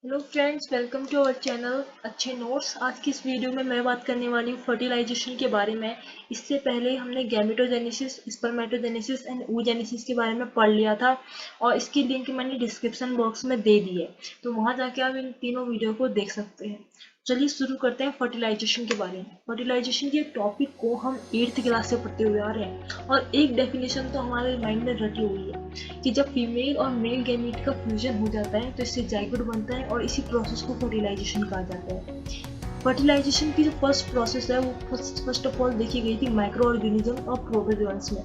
Hello friends, welcome to our channel अच्छे notes. आज की इस वीडियो में मैं बात करने वाली हूँ फर्टिलाइजेशन के बारे में। इससे पहले हमने गैमेटोजेनेसिस, स्पर्मेटोजेनेसिस एंड ooजेनेसिस के बारे में पढ़ लिया था और इसकी लिंक मैंने डिस्क्रिप्शन बॉक्स में दे दी है, तो वहाँ जाके आप इन तीनों वीडियो को देख सकते हैं। चलिए शुरू करते हैं फर्टिलाइजेशन के बारे में। फर्टिलाइजेशन के टॉपिक को हम 8th क्लास से पढ़ते हुए आ रहे हैं और एक डेफिनेशन तो हमारे माइंड में रटी हुई है कि जब फीमेल और मेल गैमीट का फ्यूजन हो जाता है तो इससे जाइगोट बनता है और इसी प्रोसेस को फर्टिलाइजेशन कहा जाता है। फर्टिलाइजेशन की जो फर्स्ट प्रोसेस है वो फर्स्ट ऑफ ऑल देखी गई थी माइक्रो ऑर्गेनिज्म और प्रोटोजोअन्स में।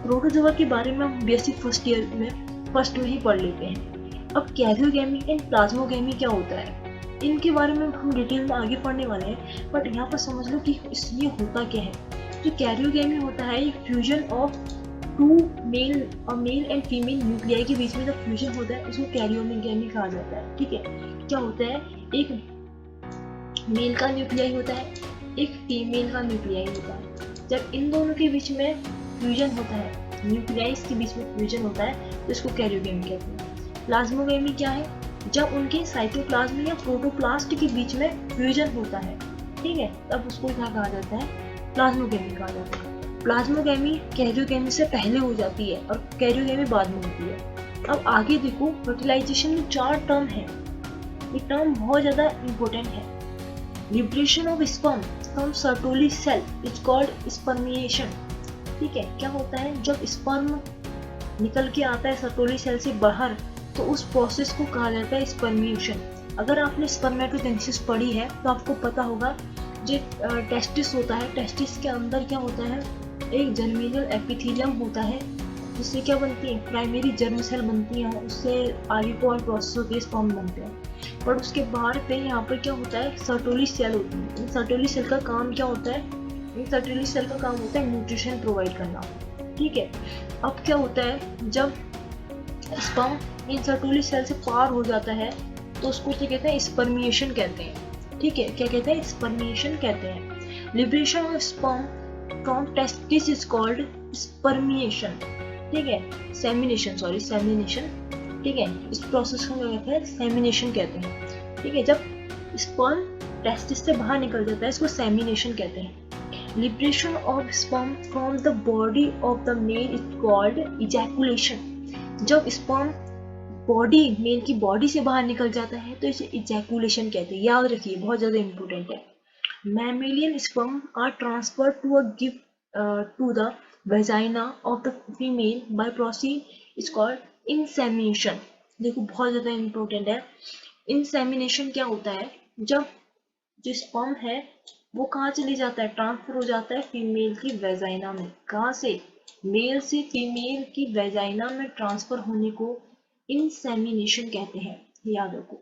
प्रोटोजोआ के बारे में हम बेसिक फर्स्ट में ही पढ़ लेते हैं। अब कैरियोगैमी एंड प्लाज्मोगैमी क्या होता है, इनके बारे में हम डिटेल में आगे पढ़ने वाले हैं, बट यहाँ पर समझ लो कि ये होता क्या है। जो कैरियोगैमी होता है, एक fusion of two male and female nuclei के बीच में जब फ्यूजन होता है उसको कैरियोगैमी कहा जाता है। ठीक है, क्या होता है, एक मेल का न्यूक्लियाई होता है, एक फीमेल का न्यूक्लियाई होता है। जब इन दोनों के बीच में फ्यूजन होता है, न्यूक्लियाइज के बीच में फ्यूजन होता है, तो इसको कैरियोगैमी कहते हैं। प्लाज्मोगैमी क्या है, जब उनके साइटोप्लाज्म या प्रोटोप्लास्ट के बीच में फ्यूजन होता है, ठीक है, तब उसको क्या कहा जाता है, प्लाज्मोगैमी कहा जाता है। प्लाज्मोगैमी कैरियोगैमी से पहले हो जाती है और कैरियोगैमी बाद में होती है। अब आगे देखो, फर्टिलाइजेशन में 4 टर्म है। ये टर्म बहुत ज्यादा इंपॉर्टेंट है। Liberation of sperm from Sertoli cell is called spermiation. ठीक है, क्या होता है, जब स्पर्म निकल के आता है सर्टोली सेल से बाहर तो उस प्रोसेस को कहा जाता है स्पर्मिएशन। अगर आपने स्पर्मेटोजेनेसिस पढ़ी है तो आपको पता होगा, जो टेस्टिस होता है, टेस्टिस के अंदर क्या होता है, एक जर्मिनल एपिथेलियम होता है जिससे क्या बनती है, प्राइमरी जर्म सेल बनती है, उससे आगे को और प्रोसेस होती है, स्पर्म बनते हैं। पर उसके बाहर पे यहाँ पर क्या होता है, सर्टोली सेल होती है। इन सर्टोली सेल का काम क्या होता है, इन सर्टोली सेल का काम होता है न्यूट्रिशन प्रोवाइड करना। ठीक है, अब क्या होता है, जब स्पर्म इन सर्टोली सेल से पार हो जाता है तो उसको क्या कहते हैं, स्पर्मिएशन कहते हैं। ठीक है, क्या कहते हैं, स्पर्मिएशन कहते हैं। Liberation of sperm from testis is called spermiation. ठीक है, सेमिनेशन, सॉरी सेमिनेशन। ठीक है, इस प्रोसेस को क्या कहते हैं, सेमिनेशन कहते हैं। ठीक है, जब स्पर्म टेस्टिस से बाहर निकल जाता है इसको सेमिनेशन कहते हैं। Liberation of sperm from the body of the male is called ejaculation. जब स्पर्म मेल की बॉडी से बाहर निकल जाता है तो इसे इजैकुलेशन कहते हैं। याद रखिए, बहुत ज्यादा इंपॉर्टेंट है। Mammalian sperm are transferred to a gift to the vagina of the female by proceed is called insemination. देखो बहुत ज्यादा इंपॉर्टेंट है। इंसेमिनेशन क्या होता है, जब जो स्पर्म है वो कहाँ चली जाता है, ट्रांसफर हो जाता है फीमेल की वेजाइना में। कहाँ से, मेल से फीमेल की वेजाइना में ट्रांसफर होने को इंसेमिनेशन कहते हैं। याद रखो।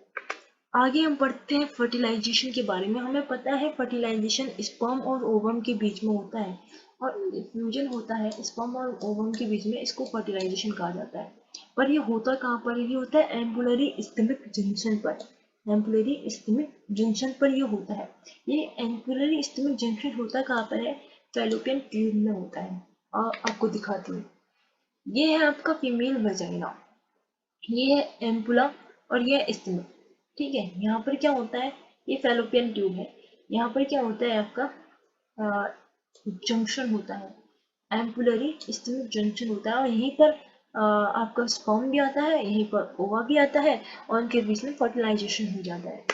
आगे हम पढ़ते हैं फर्टिलाइजेशन के बारे में। हमें पता है फर्टिलाइजेशन स्पर्म और ओवम के बीच में होता है और फ्यूजन होता है स्पर्म और ओवम के बीच में, इसको फर्टिलाइजेशन कहा जाता है। पर ये होता कहाँ पर, ये होता है एम्पुलरी स्टमक जंक्शन पर। एम्पुलरी स्टमक जंक्शन पर ये होता है। ये एम्पुलरी स्टमक जंक्शन होता कहाँ पर है, फैलोपियन ट्यूब में होता है। आपको दिखाती हूँ। ये है आपका फीमेल वेजाइना, ये है एम्पुला और ये है स्टमक। ठीक है, यहाँ पर क्या होता है, ये फैलोपियन ट्यूब है। यहाँ पर क्या होता है, आपका जंक्शन होता है, एम्पुलरी स्टमक जंक्शन होता है और यहीं पर आपका स्पर्म भी आता है, यहीं पर ओवा भी आता है और उनके बीच में फर्टिलाइजेशन हो जाता है।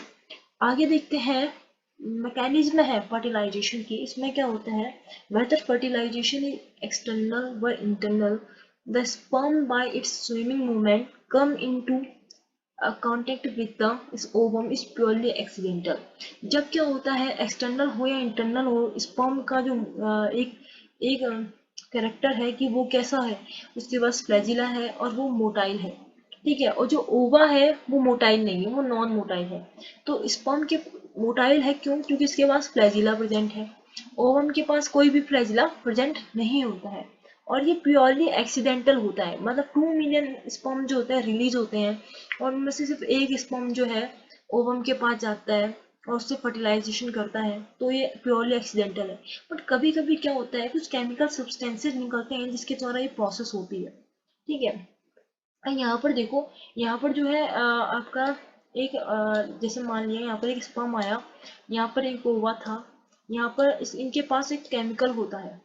आगे देखते हैं, मैकेनिज्म है फर्टिलाइजेशन की। इसमें क्या होता है, वेदर फर्टिलाइजेशन इज एक्सटर्नल व internal, the sperm bye it's swimming movement come into contact with the ovum is purely accidental. जब क्या होता है, एक्सटर्नल हो या इंटरनल हो, स्पर्म का जो एक एक कैरेक्टर है कि वो कैसा है, उसके पास फ्लैजिला है और वो मोटाइल है। ठीक है, और जो ओवा है वो मोटाइल नहीं है, वो नॉन मोटाइल है। तो स्पर्म के मोटाइल है क्यों, क्योंकि इसके पास फ्लैजिला प्रेजेंट है। ओवम के पास कोई भी फ्लैजिला प्रेजेंट नहीं होता है और ये प्योरली एक्सीडेंटल होता है। मतलब 2 मिलियन स्पर्म जो होता है रिलीज होते हैं और उनमें से सिर्फ एक स्पर्म जो है ओवम के पास जाता है और उससे फर्टिलाइजेशन करता है, तो ये प्योरली एक्सीडेंटल है। बट कभी कभी क्या होता है, कुछ केमिकल सब्सटेंसेस निकलते हैं जिसके द्वारा ये प्रोसेस होती है। ठीक है, यहाँ पर देखो, यहाँ पर जो है आपका एक जैसे मान लिया यहाँ पर एक स्पर्म आया, यहाँ पर एक ओवा था, यहाँ पर इनके पास एक केमिकल होता है।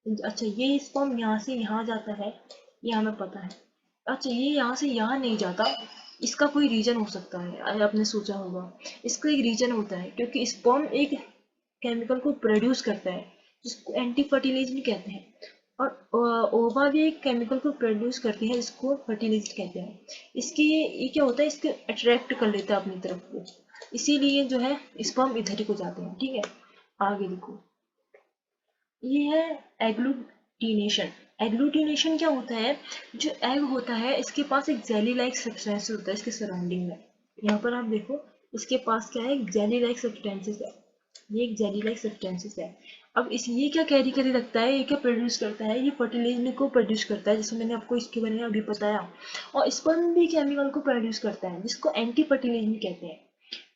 अच्छा, ये स्पर्म यहाँ से यहाँ जाता है, ये हमें पता है। अच्छा, ये यहाँ से यहाँ नहीं जाता, इसका कोई रीजन हो सकता है, आपने सोचा होगा। इसका एक रीजन होता है, क्योंकि स्पर्म एक केमिकल को प्रोड्यूस करता है जिसको एंटी फर्टिलाइजिंग कहते हैं, और ओवा भी एक केमिकल को प्रोड्यूस करती है जिसको फर्टिलाइजिंग कहते हैं। इसके ये क्या होता है, इसके अट्रैक्ट कर लेता है अपनी तरफ को, इसीलिए जो है स्पर्म इधर ही को जाते हैं। ठीक है, आगे देखो, ये है एग्लूटिनेशन। एग्लूटिनेशन क्या होता है, जो एग होता है इसके पास एक जेली लाइक सब्सटेंस होता है इसके सराउंडिंग में। यहाँ पर आप देखो, इसके पास क्या है, जेली लाइक सब्सटेंसेस है, ये एक जेली लाइक सब्सटेंसेस है। अब इस ये क्या कैरी करे रखता है, ये क्या प्रोड्यूस करता है, ये फर्टिलाइजर को प्रोड्यूस करता है, जैसे मैंने आपको इसके बारे में अभी बताया। और स्पर्म भी केमिकल को प्रोड्यूस करता है जिसको एंटी फर्टिलाइजिंग कहते हैं।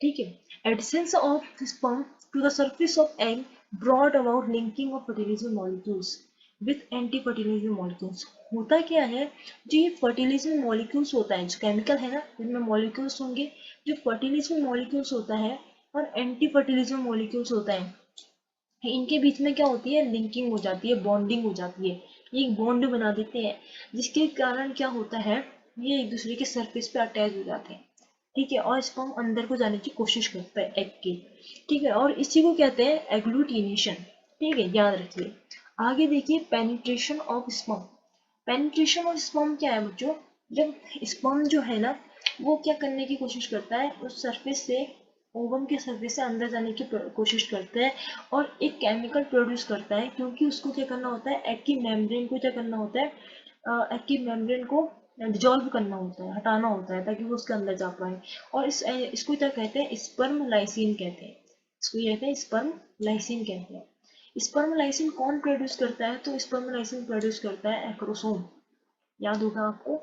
ठीक है, additions of sperm to the surface of egg brought about linking of fertilizer molecules with anti-fertilizer molecules। होता क्या है, जो ये फर्टिलाइजर मॉलिक्यूल्स होता है, जो केमिकल है ना, जिनमें मॉलिक्यूल्स होंगे, जो फर्टिलाइजर मॉलिक्यूल्स होता है और एंटी फर्टिलाइजर मॉलिक्यूल्स होता है, इनके बीच में क्या होती है, लिंकिंग हो जाती है, बॉन्डिंग हो जाती है, ये एक बॉन्ड बना देते हैं, जिसके कारण क्या होता है, ये एक दूसरे के सरफेस पे अटैच हो जाते हैं। ठीक है, और स्पर्म अंदर को जाने की कोशिश करता है एग के। ठीक है, और इसी को कहते हैं एग्लूटिनेशन। ठीक है, याद रखिए। आगे देखिए, penetration of sperm. Penetration of sperm क्या है बच्चों, जब स्पर्म जो है ना, वो क्या करने की कोशिश करता है, उस सरफेस से, ओवम के सरफेस से अंदर जाने की कोशिश करता है और एक केमिकल प्रोड्यूस करता है, क्योंकि उसको क्या करना होता है, एग की मेम्ब्रेन को क्या करना होता है, एग की मेम्ब्रेन को डिजोल्व करना होता है, हटाना होता है, ताकि वो उसके अंदर जा पाए। और इसको क्या कहते हैं, स्पर्म लाइसिन कहते हैं, इसको ये कहते हैं स्पर्म लाइसिन कहते हैं। स्पर्म लाइसिन कौन प्रोड्यूस करता है, तो स्पर्म लाइसिन प्रोड्यूस करता है एक्रोसोम। याद होगा आपको,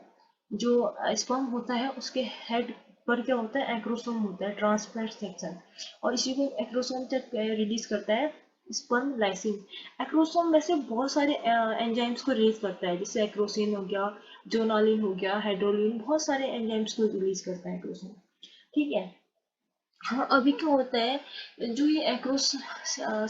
जो स्पर्म होता है उसके हेड पर क्या होता है, एक्रोसोम होता है, ट्रांसफर सेक्शन, और इसी को एक्रोसोम तक रिलीज करता है स्पर्म लाइसिन। एक्रोसोम वैसे बहुत सारे एंजाइम्स को रिलीज करता है, जैसे एक्रोसिन हो गया, जोनालिन हो गया, हाइड्रोलिन, बहुत सारे एंजाइम्स को रिलीज करता है एक्रोसोम। ठीक है, हाँ, अभी क्या होता है, जो ये एक्रोस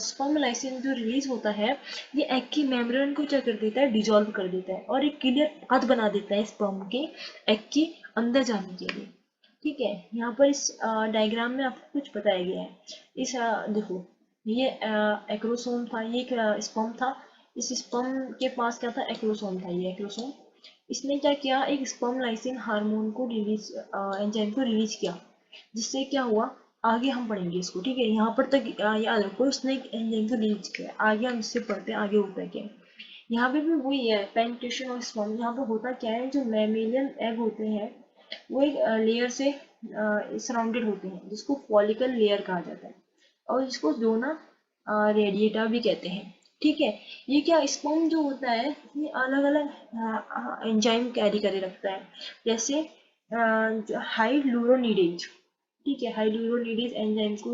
स्पर्म लाइसिन जो रिलीज होता है, ये एग की मेम्ब्रेन को क्या कर देता है, डिजोल्व कर देता है, और एक क्लियर पाथ बना देता है स्पर्म के एग के अंदर जाने के लिए। ठीक है, यहाँ पर इस डायग्राम में आपको कुछ बताया गया है। इस देखो, ये एक्रोसोम था, ये एक स्पर्म था, इस स्पर्म के पास क्या था, एक्रोसोम था, ये एक्रोसोम। इसने क्या किया, एक स्पर्म लाइसिन हार्मोन को रिलीज, एंजाइम को रिलीज किया, जिससे क्या हुआ, आगे हम पढ़ेंगे इसको। ठीक है, यहाँ पर तक याद रखो, उसने एक एंजाइम को रिलीज किया, आगे हम इससे पढ़ते हैं आगे होता है क्या। यहाँ पे भी वही है, पेनिट्रेशन ऑफ स्पर्म। यहाँ पे होता क्या है, जो मैमेलियन एग होते हैं वो एक लेयर से सराउंडेड होते हैं, जिसको फॉलिकल लेयर कहा जाता है, और इसको जोना रेडिएटा भी कहते हैं। ठीक है, ये क्या, स्पर्म जो होता है ये अलग अलग एंजाइम कैरी करे रखता है, जैसे हाइड्रोनीडेज। ठीक है, हाइड्रोनीडेज एंजाइम को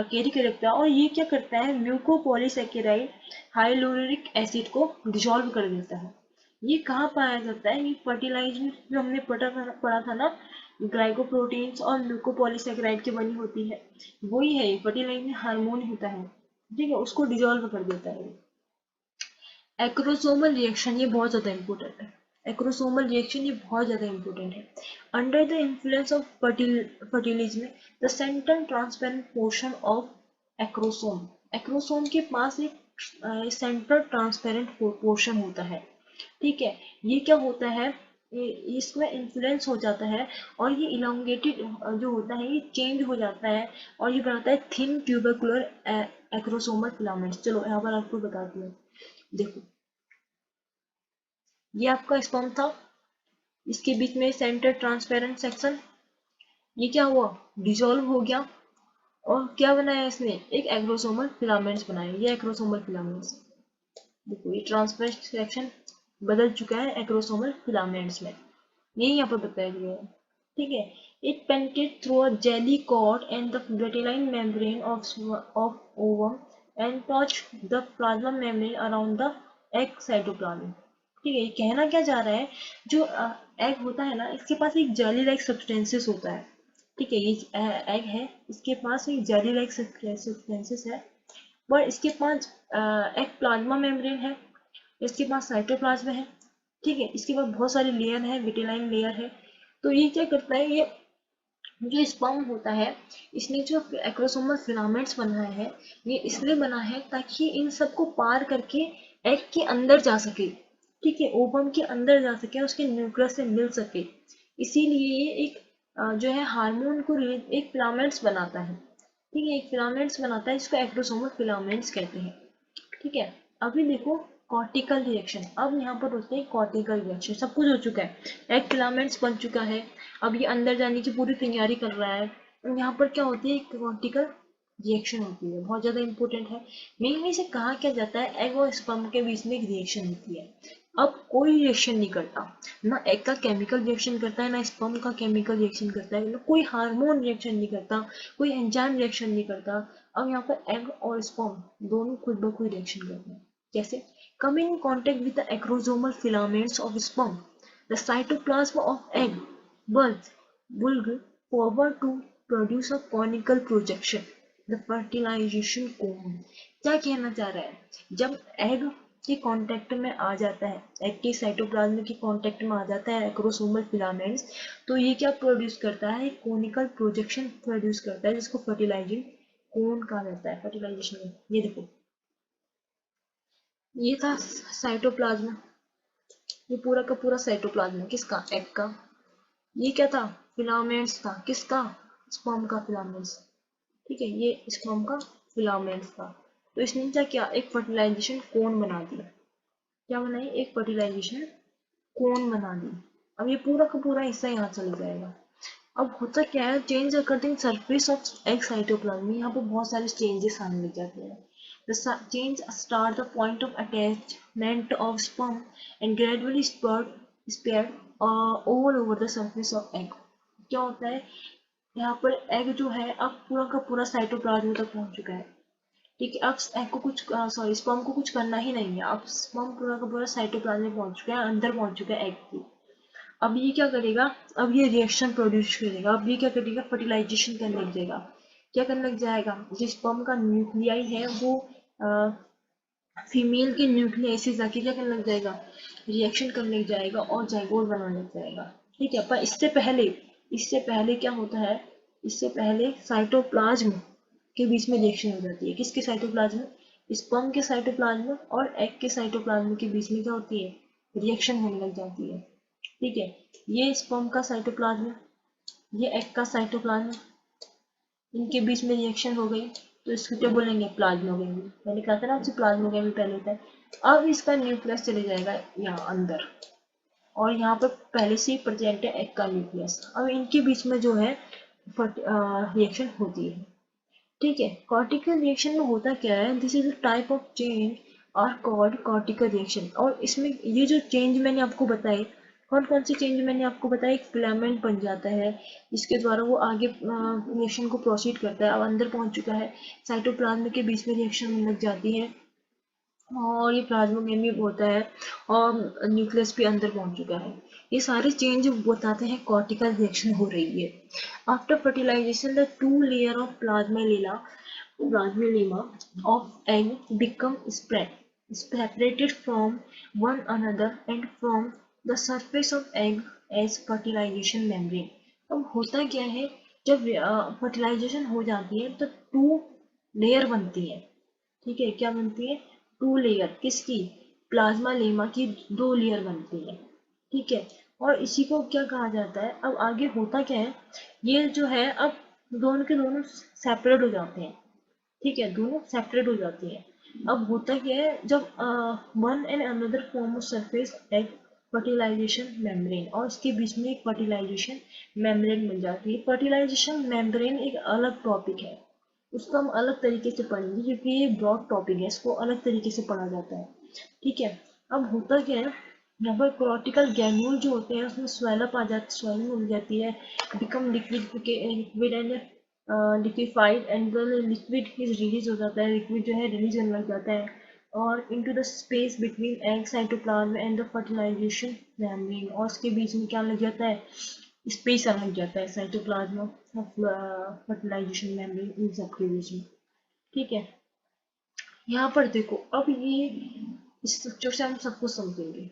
कैरी कर रखता है, और ये क्या करता है, म्यूकोपॉलीसेकेराइड हाइलोरिक एसिड को डिसॉल्व कर देता है। ये कहाँ पाया जाता है, ये फर्टिलाइजर जो हमने पढ़ा था ना, ग्लाइकोप्रोटीन्स और म्यूकोपॉलीसेकेराइड की बनी होती है, वही है, ये फर्टिलाइजर हार्मोन होता है। ठीक है, उसको डिसॉल्व कर देता है। एक्रोसोमल रिएक्शन, ये बहुत ज़्यादा इंपॉर्टेंट है। एक्रोसोमल रिएक्शन ये बहुत ज़्यादा इंपॉर्टेंट है। Under the influence of fertilism, the central transparent portion of acrosome, acrosome के पास एक सेंट्रल ट्रांसपेरेंट पोर्शन होता है। ठीक है, ये क्या होता है, इसमें इन्फ्लुएंस हो जाता है, और ये इलोंगेटेड जो होता है, ये चेंज हो जाता है, और ये बनाता है थिन ट्यूबरकुलर एक्रोसोमल फिलामेंट्स। चलो यहाँ पर आपको बताती हूँ, देखो, ये आपका स्पर्म था, इसके बीच में सेंटर ट्रांसपेरेंट सेक्शन, ये क्या हुआ, डिसॉल्व हो गया, और क्या बनाया इसने, एक एक्रोसोमल फिलामेंट्स बनाए, ये एक्रोसोमल फिलामेंट्स। देखो, ये ट्रांसपेरेंट सेक्शन बदल चुका है एक्रोसोमल फिलामेंट्स में, यही यहाँ पर बताया गया है। ठीक है, it penetrate through a jelly cord and the vitelline membrane of ovum and touch the plasma membrane around the egg cytoplasm. ठीक है, ये कहना क्या जा रहा है, जो एग होता है ना, इसके पास एक जेली लाइक सब्सटेंसेस होता है। ठीक है, ये एग है, इसके पास एक जेली लाइक सब्सटेंसेस है, और इसके पास एक प्लाज्मा मेम्ब्रेन है, इसके पास साइटोप्लाज्म है। ठीक है, इसके पास बहुत सारे लेयर है, विटेलाइन लेयर है। तो ये क्या करता है, ये जो स्पर्म होता है, इसने जो एक्रोसोमल फिलामेंट्स बनाए हैं, ये इसलिए बना है ताकि इन सबको पार करके एग के अंदर जा सके। ठीक है, ओवम के अंदर जा सके, उसके न्यूक्लियस से मिल सके। इसीलिए ये एक जो है हार्मोन को एक फिलामेंट्स बनाता है। ठीक है, एक फिलामेंट्स बनाता है, इसको एक्रोसोमल फिलामेंट्स कहते हैं। ठीक है, अभी देखो कॉर्टिकल रिएक्शन। अब यहाँ पर होते हैं कॉर्टिकल रिएक्शन। सब कुछ हो चुका है, एक फिलामेंट्स बन चुका है, अब ये अंदर जाने की पूरी तैयारी कर रहा है। यहाँ पर क्या होती है, कॉर्टिकल रिएक्शन होती है, बहुत ज्यादा इंपॉर्टेंट है। मेनली से कहा क्या जाता है, एग और स्पर्म के बीच में एक रिएक्शन होती है। अब कोई रिएक्शन नहीं करता, ना एग का केमिकल रिएक्शन करता है, ना स्पर्म का केमिकल रिएक्शन करता है, ना कोई हार्मोन रिएक्शन नहीं करता, कोई एंजाइम रिएक्शन नहीं करता। अब यहाँ पर एग और स्पर्म दोनों खुद ब खुद रिएक्शन करते हैं। जैसे come in contact with the acrosomal filaments of sperm, the cytoplasm of egg bulge will forward to produce a conical projection, the fertilization cone। क्या कहना चाह रहा है, जब एग के कांटेक्ट में आ जाता है, एग के साइटोप्लाज्म के कांटेक्ट में आ जाता है एक्रोसोमल फिलामेंट्स, तो ये क्या प्रोड्यूस करता है, कोनिकल प्रोजेक्शन प्रोड्यूस करता है, जिसको फर्टिलाइजिंग कोन कहा जाता है। फर्टिलाइजेशन में ये देखो, ये था साइटोप्लाज्म, ये पूरा का पूरा साइटोप्लाज्म किसका, एग का। ये क्या था, फिलामेंट्स था, किसका, स्पर्म का फिलामेंट्स। ठीक है, ये स्पर्म का फिलामेंट्स था। तो इसने क्या किया, एक फर्टिलाइजेशन कोन बना दिया। क्या बनाई, एक फर्टिलाइजेशन कोन बना दी। अब ये पूरा का पूरा हिस्सा यहाँ चला जाएगा। अब होता क्या है, change according surface of egg cytoplasm, यहाँ पर बहुत सारे चेंजेस आने लग जाते हैं। The change start the point of attachment of sperm and gradually spread all over the surface of egg। क्या होता है, यहाँ पर एग जो है अब पूरा का पूरा साइटोप्लाज्म तक पहुंच चुका है। ठीक है, अब एग को कुछ सॉरी स्पर्म को कुछ करना ही नहीं है, अब स्पर्म पूरा का पूरा साइटोप्लाज्म में पहुंच चुका है, अंदर पहुंच चुका है एग की। अब ये क्या करेगा, अब ये रिएक्शन प्रोड्यूस करेगा, अब ये क्या करेगा, फर्टिलाइजेशन करने लग जाएगा। क्या करने लग जाएगा, जो स्पर्म का न्यूक्लियाई है वो फीमेल के न्यूक्लियस से जाके क्या करने लग जाएगा, रिएक्शन करने लग जाएगा और जाइगोट बनाने लग जाएगा। ठीक है, पर इससे पहले क्या होता है, इससे पहले साइटोप्लाज्म के बीच में रिएक्शन हो जाती है। किसके साइटोप्लाज्म, स्पर्म के साइटोप्लाज्म और एग के साइटोप्लाज्म के बीच में क्या होती है, रिएक्शन होने लग जाती है। ठीक है, ये स्पर्म का साइटोप्लाज्म, ये एग का साइटोप्लाज्म, इनके बीच में रिएक्शन हो गई, तो इसको क्या बोलेंगे, प्लाज्मोगेमी। मैंने कहा था ना आपसे, प्लाज्मोगेमी पहले होता है। अब इसका न्यूक्लियस चले जाएगा यहाँ अंदर, और यहाँ पर पहले से ही प्रेजेंट है एग का न्यूक्लियस। अब इनके बीच में जो है रिएक्शन होती है। ठीक है, कॉर्टिकल रिएक्शन में होता क्या है, this is a type of change are called cortical reaction. और इसमें ये जो चेंज मैंने आपको बताए, कौन कौन से चेंज मैंने आपको बताया, एक फिलामेंट बन जाता है, जिसके द्वारा वो आगे रिएक्शन को प्रोसीड करता है। अब अंदर पहुंच चुका है, साइटोप्लाज्म के बीच में रिएक्शन होने लग जाती है, और ये प्लाज्मोगेमी होता है, और न्यूक्लियस भी अंदर पहुंच चुका है। ये सारे चेंज बताते हैं कॉर्टिकल रिएक्शन हो रही है। After fertilization the two layer of plasmaleema of egg become separated from one another and form the surface of egg as fertilization membrane। अब होता क्या है, जब फर्टिलाइजेशन हो जाती है तो टू लेयर बनती है। ठीक है, क्या बनती है, टू लेयर, किसकी, प्लाज्मा लेमा की दो लेयर बनती है। ठीक है, और इसी को क्या कहा जाता है, अब आगे होता क्या है, ये जो है अब दोनों के दोनों सेपरेट हो जाते हैं। ठीक है, दोनों सेपरेट हो जाती है। अब होता क्या है, जब one and another form of surface egg fertilization membrane, और इसके बीच में एक फर्टिलाइजेशन मेम्ब्रेन बन जाती है। फर्टिलाइजेशन मेम्ब्रेन एक अलग टॉपिक है, उसको हम अलग तरीके से पढ़ेंगे, क्योंकि ये ब्रॉड टॉपिक है, इसको अलग तरीके से पढ़ा जाता है। ठीक है, अब होता क्या है, यहाँ पर कॉर्टिकल गैन्यूल जो होते हैं उसमें स्वेलअप आ जाती, स्वेलिंग हो जाती है, become liquid and liquefied, and liquid is release हो जाता है, लिक्विड जो है रिलीज होने लग जाता है, और into the space between egg cytoplasm and the fertilization membrane, और उसके बीच में क्या लग जाता है, स्पेस अलग जाता है साइटोप्लाज्म फर्टिलाइजेशन मेम्ब्रेन इन सब के बीच में। ठीक है, यहाँ पर देखो अब ये इस स्ट्रक्चर से हम सब कुछ समझेंगे।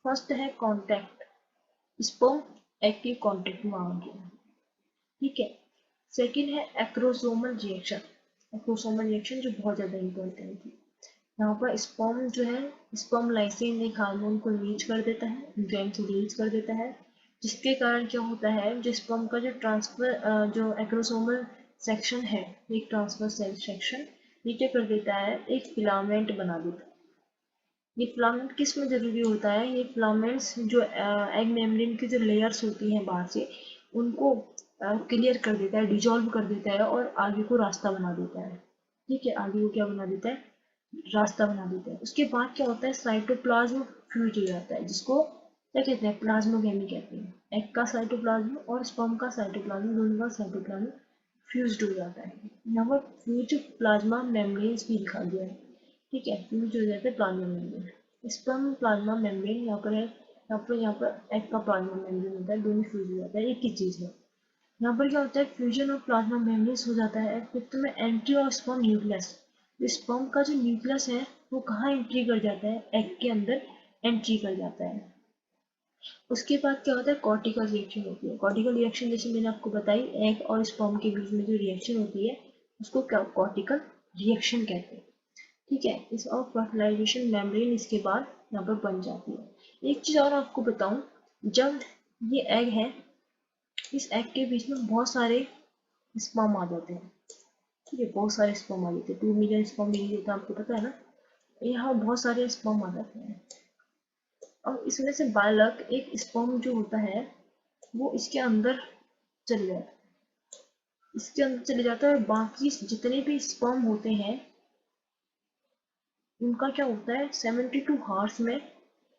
फर्स्ट है कांटेक्ट, स्पर्म एक्टिव कांटेक्ट में आ गया। ठीक है, सेकेंड है एक्रोसोमल रिएक्शन, एक्रोसोमल रिएक्शन जो बहुत ज्यादा इंपॉर्टेंट है। यहाँ पर स्पर्म जो है, स्पर्म लाइसिन एक हार्मोन को रिलीज कर देता है, ग्लैंड से रिलीज कर देता है, जिसके कारण क्या होता है, जो स्पर्म का जो ट्रांसफर जो एक्रोसोमल सेक्शन है, एक ट्रांसफर सेक्शन ये क्या कर देता है, एक फिलामेंट बना देता है। ये फिलामेंट किस में जरूरी होता है, ये फिलामेंट्स जो एग मेम्ब्रेन की जो लेयर्स होती हैं बाहर से, उनको क्लियर कर देता है, डिजोल्व कर देता है और आगे को रास्ता बना देता है। ठीक है, आगे को क्या बना देता है, रास्ता बना देता है। उसके बाद क्या होता है, साइटोप्लाज्म फ्यूज हो जाता है, जिसको क्या कहते हैं, प्लाज्मोगेमी कहते हैं। एग का साइटोप्लाज्म और स्पर्म का साइटोप्लाज्म, दोनों का साइटोप्लाज्म फ्यूज्ड हो जाता है। यहाँ पर फ्यूज प्लाज्मा मेम्ब्रेन भी लिखा गया है। ठीक है, फ्यूज हो जाता है plasma membrane, sperm plasma membrane यहाँ पर है, यहाँ पर एग का प्लाज्मा मेम्ब्रेन होता है, दोनों फ्यूज हो जाता है, एक ही चीज है। यहाँ पर क्या होता है, फ्यूजन ऑफ प्लाज्मा मेम्ब्रेन हो जाता है, फिफ्थ में entry of sperm nucleus. Sperm का जो न्यूक्लियस है वो कहाँ एंट्री कर जाता है, एग के अंदर एंट्री कर जाता है। उसके बाद क्या होता है, कॉर्टिकल रिएक्शन होती है। कॉर्टिकल रिएक्शन जैसे मैंने आपको बताई, एग और स्पर्म के बीच में जो रिएक्शन होती है उसको क्या कॉर्टिकल रिएक्शन कहते हैं। ठीक है, इस और फर्टिलाइजेशन मेम्ब्रेन इसके बाद यहाँ पर बन जाती है। एक चीज और आपको बताऊं, जब ये एग है, इस एग के बीच में बहुत सारे स्पर्म आ जाते हैं। ठीक है, बहुत सारे स्पर्म आ जाते हैं, 2 मिलियन स्पर्म मिली होता है, आपको पता है ना। यहाँ बहुत सारे स्पर्म आ जाते हैं और इसमें से बालक एक स्पर्म जो होता है वो इसके अंदर चले जाता है, इसके अंदर चले जाता है, और बाकी जितने भी स्पर्म होते हैं उनका क्या होता है, 72 आवर्स में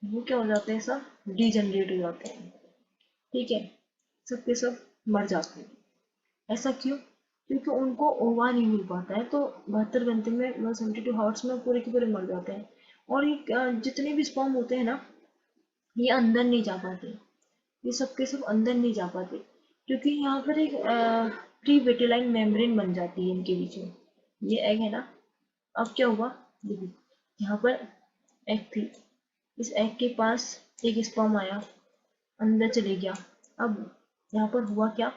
वो क्या हो जाते हैं, सब डीजनरेट हो जाते हैं। ठीक है, सब के सब मर जाते हैं। ऐसा क्यों, क्योंकि उनको ओवा नहीं मिल पाता है, तो 72 घंटे में 72 आवर्स में पूरे के पूरे मर जाते हैं। और ये जितने भी स्पर्म होते हैं ना, ये अंदर नहीं जा पाते, ये सब के सब अंदर नहीं जा पाते, क्योंकि यहाँ पर एक प्री वेटिलाइन मेम्ब्रेन बन जाती है इनके बीच में। ये एग है ना, अब क्या हुआ, देखिए यहाँ पर एग थी, इस एग के पास एक स्पर्म आया, अंदर चले गया। अब यहाँ पर हुआ क्या,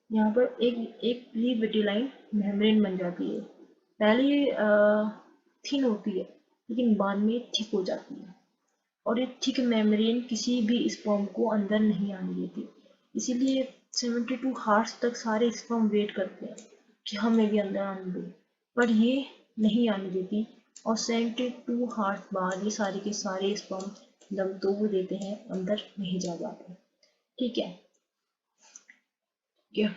यहाँ पर एक एक प्री वेटिलाइन मेम्ब्रेन बन जाती है। पहले ये थिन होती है, लेकिन बाद में थिक हो जाती है, और ये थिक मेम्ब्रेन किसी भी स्पर्म को अंदर नहीं आने देती। इसीलिए 72 आवर्स तक सारे स्पर्म वेट करते हैं कि हमें भी अंदर आने दो, पर ये नहीं आने देती, और 72 आवर्स बाद ये सारे के सारे स्पर्म दम तोड़ देते हैं, अंदर नहीं जा पाते। ठीक है, क्या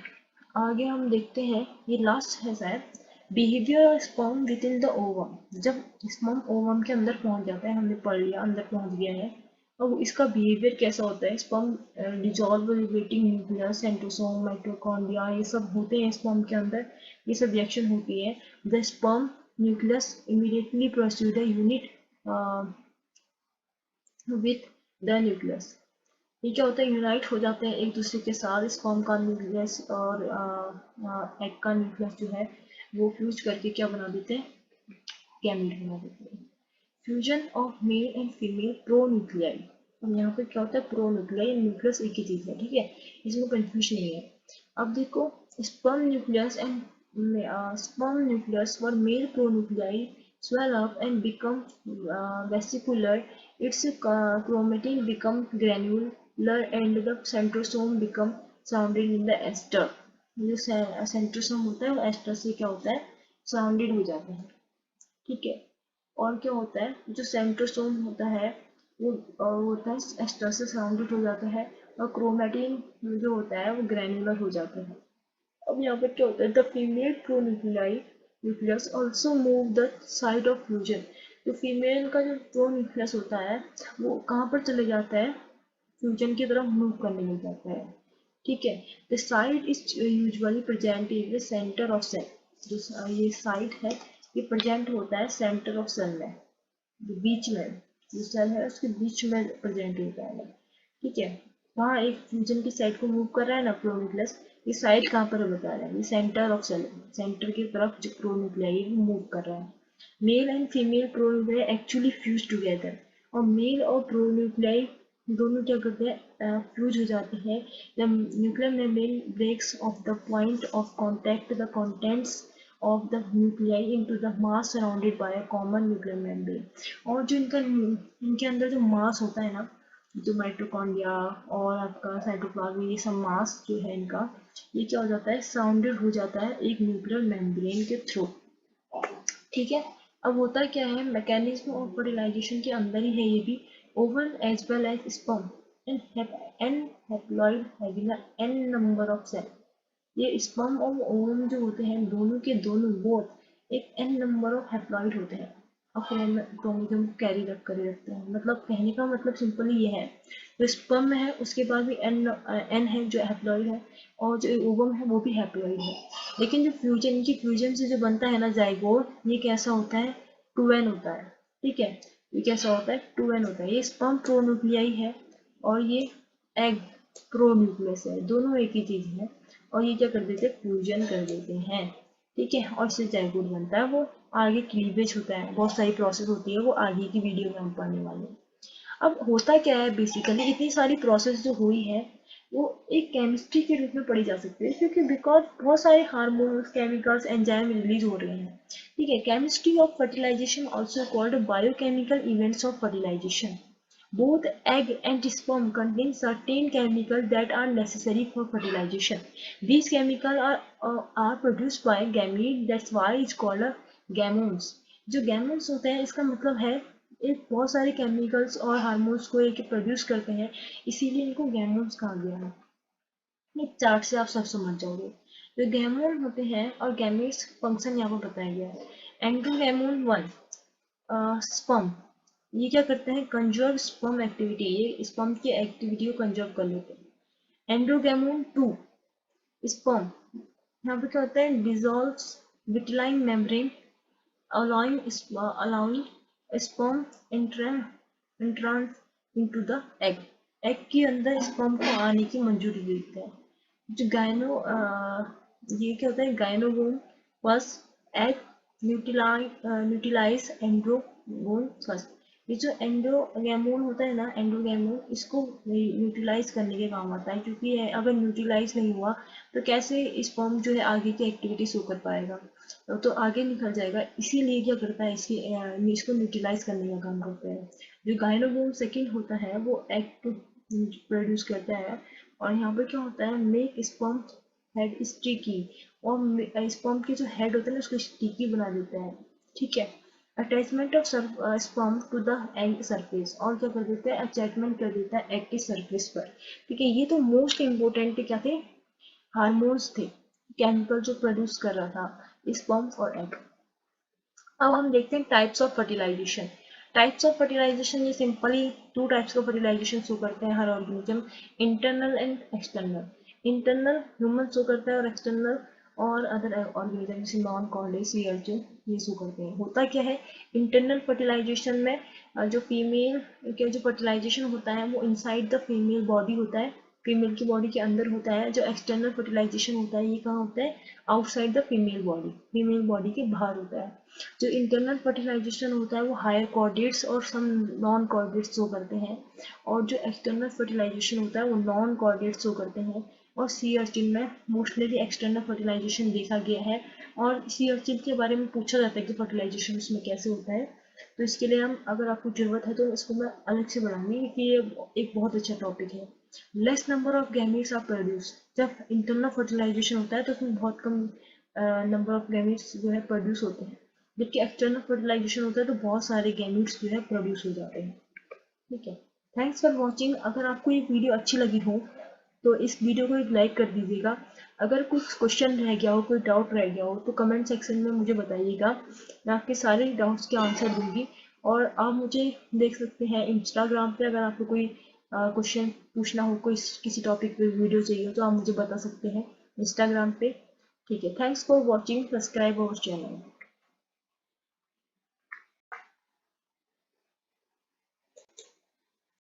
आगे हम देखते हैं, ये लास्ट है शायद, behaviour sperm with in the ovum. जब स्पर्म ओवम के अंदर पहुंच जाता है, हमने पढ़ लिया अंदर पहुंच गया है, अब इसका बिहेवियर कैसा होता है, sperm dissolve liberating nucleus, centrosome, mitochondria, ये सब होते हैं स्पर्म के अंदर, ये सब रिएक्शन होती है। The sperm nucleus immediately proceed the unit with the nucleus. ये क्या होता है, यूनाइट हो जाते हैं एक दूसरे के साथ, स्पर्म का न्यूक्लियस और एग का न्यूक्लियस जो है वो फ्यूज करके क्या बना देते हैं, गैमेट बना देते हैं। Fusion of male and female pro nuclei. अब यहाँ पे क्या होता है, प्रो न्यूक्लियाई न्यूक्लियस एक ही चीज है। ठीक है, इसमें कंफ्यूजन नहीं है। अब देखो, sperm nucleus and sperm nucleus for male pronuclei swell up and become vesicular. Its chromatin become granular and the centrosome become surrounded in the ester. जो सेंट्रोसोम होता है वो एस्टर से क्या होता है, सराउंडेड हो जाता है। ठीक है, और क्या होता है, जो सेंट्रोसोम होता है वो होता है एस्टर से सराउंडेड हो जाता है, और क्रोमेटिन जो होता है वो ग्रैनुलर हो जाता है। अब यहाँ पर क्या होता है, the female pronuclei nucleus also move the side of fusion. तो फीमेल का जो प्रोन्यूक्लियस होता है वो कहाँ पर चले जाता है, फ्यूजन की तरफ मूव करने लग जाता है। ठीक है, the side is usually present in the centre of cell. जो ये साइड है ये प्रेजेंट होता है सेंटर ऑफ सेल में, बीच में, जो सेल है उसके बीच में प्रेजेंट होता है। ठीक है, वहाँ एक फ्यूजन की साइड को मूव कर रहा है ना प्रोन्यूक्लियस, ये साइड कहाँ पर बता रहा है, ये सेंटर ऑफ सेल, सेंटर की तरफ जो प्रोन्यूक्लिया ये मूव कर रहा है। Male and female pronuclei actually fuse together, और मेल और प्रोन्यूक्लियाई दोनों क्या करते हैं, फ्यूज हो जाते हैं। The nuclear membrane breaks of the point of contact the contents of the nuclei into the mass surrounded by a common nuclear membrane. और जो इनके अंदर जो मास होता है ना, जो माइटोकॉन्ड्रिया और आपका साइटोप्लाज्म, ये सब मास जो है इनका, ये क्या हो जाता है, सराउंडेड हो जाता है एक न्यूक्लियर मेम्ब्रेन के थ्रू। ठीक है। अब होता क्या है, मैकेनिज्म ऑफ फर्टिलाइजेशन के अंदर ही है ये भी। Oval as well as sperm an haploid having N number of cell. ये स्पर्म और ओवम जो होते हैं दोनों के दोनों बोथ एक एन नंबर ऑफ हैप्लॉइड होते हैं, और क्रोमोसोम कैरी करे रखते हैं। मतलब कहने का मतलब सिंपली ये है, जो स्पर्म है उसके बाद भी एन है जो हैप्लॉइड है, और जो ओवम है वो भी हैप्लॉइड है। लेकिन जो फ्यूजन, इनकी फ्यूजन से जो बनता है ना जाइगोट, ये कैसा होता है, 2n होता है। ठीक है, ये कैसा होता है, 2n होता है। ये स्पर्म प्रोन्यूक्लियाई है और ये एग प्रोन्यूक्लियस है, दोनों एक ही चीज है। और ये क्या कर देते हैं, फ्यूजन कर देते हैं। ठीक है, और इससे जाइगोट बनता है। वो आगे क्लीवेज होता है, बहुत सारी प्रोसेस होती है, वो आगे की वीडियो में हम पढ़ने वाले हैं। अब होता क्या है, बेसिकली इतनी सारी प्रोसेस जो हुई है वो एक केमिस्ट्री के रूप में पढ़ी जा सकती है, क्योंकि बिकॉज बहुत सारे हार्मोन्स, केमिकल्स, एंजाइम रिलीज हो रहे हैं। ठीक है, chemistry of fertilization also called biochemical events of fertilization. Both egg and sperm contain certain chemicals that are necessary for fertilization. These chemicals are produced by gametes. That's why it's called a gametes. जो gametes होते हैं इसका मतलब है एक बहुत सारे chemicals और हार्मोन्स को एक प्रोड्यूस करते हैं, इसीलिए इनको गैमोन्स कहा गया है। ये चार्ट से आप सब समझ जाओगे। जो गैमोन होते हैं और गैमेट्स फंक्शन यहाँ पर बताया गया है। एंडोगैमोन 1 स्पर्म, ये क्या करते हैं, कंजर्व स्पर्म एक्टिविटी, ये स्पर्म की एक्टिविटी को कंजर्व कर लेते हैं। एंडोगैमोन 2 स्पर्म, यहाँ पे क्या होता है, dissolves vitelline membrane allowing sperm entrance into the egg. Egg के अंदर स्पर्म को आने की मंजूरी देता है। जो ये क्या होता है, गायनोगोन फर्स्ट एग न्यूटिलाइज एंड्रोगोन फर्स्ट। ये जो एंडोगैमोन होता है ना, एंडोगैमोन इसको न्यूट्रलाइज करने के काम आता है, क्योंकि अगर न्यूट्रलाइज नहीं हुआ तो कैसे स्पर्म जो है आगे की एक्टिविटी शो कर पाएगा, तो आगे निकल जाएगा। इसीलिए क्या करता है, इसको न्यूट्रलाइज करने का काम करता है। जो गायनोगोन सेकेंड होता है वो एग प्रोड्यूस करता है, और यहाँ पर क्या होता है, मेक स्पर्म हेड स्टिकी, और स्पर्म के जो हेड होता है ना उसको स्टिकी बना देता है। ठीक है, attachment of sperm to the egg surface, और क्या कर देता है, अटैचमेंट कर देता है एग के सरफेस पर। ठीक है, ये तो मोस्ट इम्पोर्टेंट क्या थे, हार्मोन्स थे, केमिकल जो प्रोड्यूस कर रहा था स्पर्म और एग। अब हम देखते हैं types of fertilization. Types of fertilization, ये सिंपली 2 टाइप्स का फर्टिलाइजेशन शो करते हैं हर organism, internal and external. Internal human show करता है और एक्सटर्नल और अदर ऑर्गेनिज्म जैसे नॉन कॉर्डेट सी जो ये शो करते हैं। होता क्या है, इंटरनल फर्टिलाइजेशन में जो फीमेल का जो फर्टिलाइजेशन होता है वो इनसाइड द फीमेल बॉडी होता है, फीमेल की बॉडी के अंदर होता है। जो एक्सटर्नल फर्टिलाइजेशन होता है ये कहाँ होता है, outside the female body, female body के बाहर होता है। जो इंटरनल फर्टिलाइजेशन होता है वो हायर कॉर्डेट्स और सम नॉन कॉर्डेट्स शो करते हैं, और जो एक्सटर्नल फर्टिलाइजेशन होता है वो नॉन कॉर्डेट्स शो करते हैं। और सी अर्चिन में मोस्टली एक्सटर्नल फर्टिलाइजेशन देखा गया है, और सी अर्चिन के बारे में पूछा जाता है कि फर्टिलाइजेशन उसमें कैसे होता है। तो इसके लिए हम, अगर आपको जरूरत है तो इसको मैं अलग से बढ़ाऊंगी, क्योंकि ये एक बहुत अच्छा टॉपिक है। Less number of gametes are produce, जब इंटरनल फर्टिलाइजेशन होता है तो उसमें बहुत कम नंबर ऑफ गैमेट्स जो है प्रोड्यूस होते हैं, जबकि एक्सटर्नल फर्टिलाइजेशन होता है तो बहुत सारे गैमेट्स जो है प्रोड्यूस हो जाते हैं। ठीक है, थैंक्स फॉर वॉचिंग। अगर आपको ये वीडियो अच्छी लगी हो तो इस वीडियो को एक लाइक कर दीजिएगा। अगर कुछ क्वेश्चन रह गया हो, कोई डाउट रह गया हो तो कमेंट सेक्शन में मुझे बताइएगा, मैं आपके सारे डाउट्स के आंसर दूंगी। और आप मुझे देख सकते हैं इंस्टाग्राम पे, अगर आपको कोई क्वेश्चन पूछना हो, कोई किसी टॉपिक पे वीडियो चाहिए हो तो आप मुझे बता सकते हैं इंस्टाग्राम पे। ठीक है, thanks for watching, subscribe our channel.